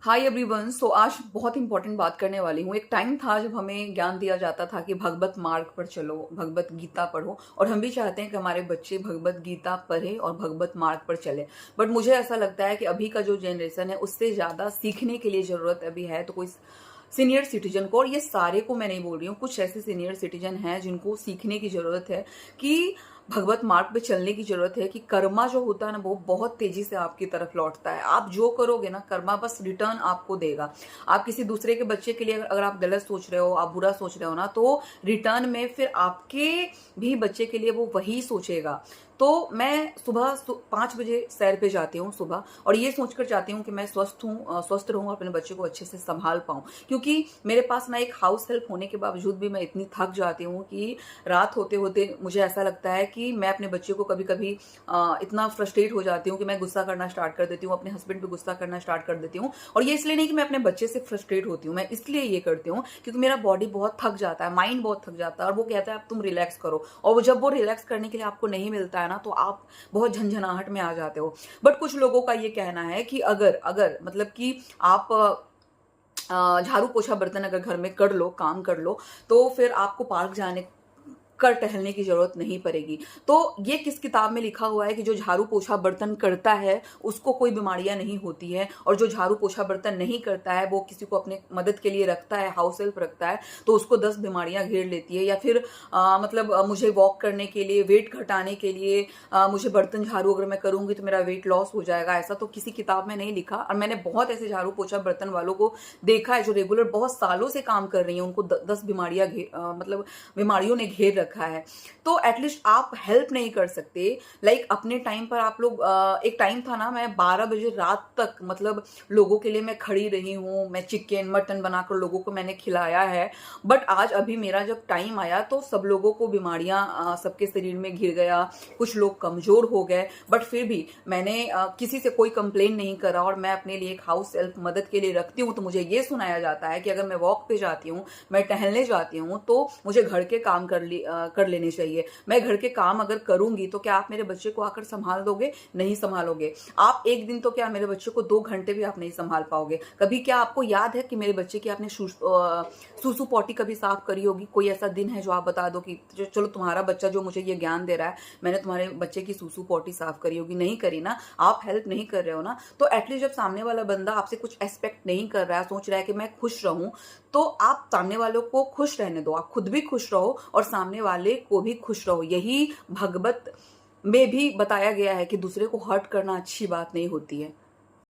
Hi everyone. सो आज बहुत important बात करने वाली हूँ। एक टाइम था जब हमें ज्ञान दिया जाता था कि भगवत मार्ग पर चलो, भगवत गीता पढ़ो, और हम भी चाहते हैं कि हमारे बच्चे भगवत गीता पढ़े और भगवत मार्ग पर चले। बट मुझे ऐसा लगता है कि अभी का जो जनरेशन है उससे ज़्यादा सीखने के लिए ज़रूरत अभी है तो कोई सीनियर सिटीजन को, और ये सारे को मैं नहीं बोल रही हूँ, कुछ ऐसे सीनियर सिटीजन हैं जिनको सीखने की ज़रूरत है कि भगवत मार्ग पे चलने की जरूरत है कि कर्मा जो होता है ना वो बहुत तेजी से आपकी तरफ लौटता है। आप जो करोगे ना कर्मा बस रिटर्न आपको देगा। आप किसी दूसरे के बच्चे के लिए अगर आप गलत सोच रहे हो, आप बुरा सोच रहे हो ना, तो रिटर्न में फिर आपके भी बच्चे के लिए वो वही सोचेगा। तो मैं सुबह 5 बजे सैर पे जाती हूँ सुबह, और ये सोचकर जाती हूँ कि मैं स्वस्थ रहूँ, अपने बच्चे को अच्छे से संभाल पाऊँ। क्योंकि मेरे पास ना एक हाउस हेल्प होने के बावजूद भी मैं इतनी थक जाती हूँ कि रात होते होते मुझे ऐसा लगता है कि मैं अपने बच्चे को कभी कभी इतना फ्रस्ट्रेट हो जाती हूँ कि मैं गुस्सा करना स्टार्ट कर देती हूँ, अपने हस्बैंड पे गुस्सा करना स्टार्ट कर देती हूँ। और ये इसलिए नहीं कि मैं अपने बच्चे से फ्रस्ट्रेट होती हूँ, मैं इसलिए ये करती हूँ क्योंकि मेरा बॉडी बहुत थक जाता है, माइंड बहुत थक जाता है, और वो कहता है अब तुम रिलैक्स करो। और जब वो रिलैक्स करने के लिए आपको नहीं मिलता है ना, तो आप बहुत झंझनाहट में आ जाते हो। बट कुछ लोगों का ये कहना है कि अगर अगर मतलब कि आप झाड़ू पोछा बर्तन अगर घर में कर लो, काम कर लो, तो फिर आपको पार्क जाने कर टहलने की जरूरत नहीं पड़ेगी। तो ये किस किताब में लिखा हुआ है कि जो झाड़ू पोछा बर्तन करता है उसको कोई बीमारियां नहीं होती है, और जो झाड़ू पोछा बर्तन नहीं करता है वो किसी को अपने मदद के लिए रखता है, हाउस हेल्प रखता है, तो उसको 10 बीमारियां घेर लेती है। या फिर मुझे वॉक करने के लिए, वेट घटाने के लिए मुझे बर्तन झाड़ू अगर मैं करूंगी तो मेरा वेट लॉस हो जाएगा, ऐसा तो किसी किताब में नहीं लिखा। और मैंने बहुत ऐसे झाड़ू पोछा बर्तन वालों को देखा है जो रेगुलर बहुत सालों से काम कर रही हैं, उनको 10 बीमारियां मतलब बीमारियों ने घेर रखा है। तो एटलीस्ट आप हेल्प नहीं कर सकते। लाइक अपने टाइम पर आप लोग एक टाइम था ना, मैं 12 बजे रात तक मतलब लोगों के लिए मैं खड़ी रही हूँ, मैं चिकन मटन बनाकर लोगों को मैंने खिलाया है। बट आज अभी मेरा जब टाइम आया तो सब लोगों को बीमारियां सबके शरीर में घिर गया, कुछ लोग कमजोर हो गए। बट फिर भी मैंने किसी से कोई कंप्लेन नहीं करा, और मैं अपने लिए एक हाउस हेल्प मदद के लिए रखती हूँ। तो मुझे ये सुनाया जाता है कि अगर मैं वॉक पे जाती हूँ, मैं टहलने जाती हूँ, तो मुझे घर के काम कर लेने चाहिए। मैं घर के काम अगर करूंगी तो क्या आप मेरे बच्चे को आकर संभाल दोगे? नहीं संभालोगे। आप एक दिन तो क्या, मेरे बच्चे को 2 घंटे भी आप नहीं संभाल पाओगे। कभी क्या आपको याद है कि मेरे बच्चे की आपने सूसू पॉटी कभी साफ करी होगी? कोई ऐसा दिन है जो आप बता दो कि चलो तुम्हारा बच्चा जो मुझे ये ज्ञान दे रहा है, मैंने तुम्हारे बच्चे की सूसू पॉटी साफ करी होगी? नहीं करी ना। आप हेल्प नहीं कर रहे हो ना। तो एटलीस्ट जब सामने वाला बंदा आपसे कुछ एक्सपेक्ट नहीं कर रहा है, सोच रहा है कि मैं खुश रहूं, तो आप सामने वालों को खुश रहने दो, आप खुद भी खुश रहो और सामने वाले को भी खुश रहो। यही भगवत में भी बताया गया है कि दूसरे को हर्ट करना अच्छी बात नहीं होती है।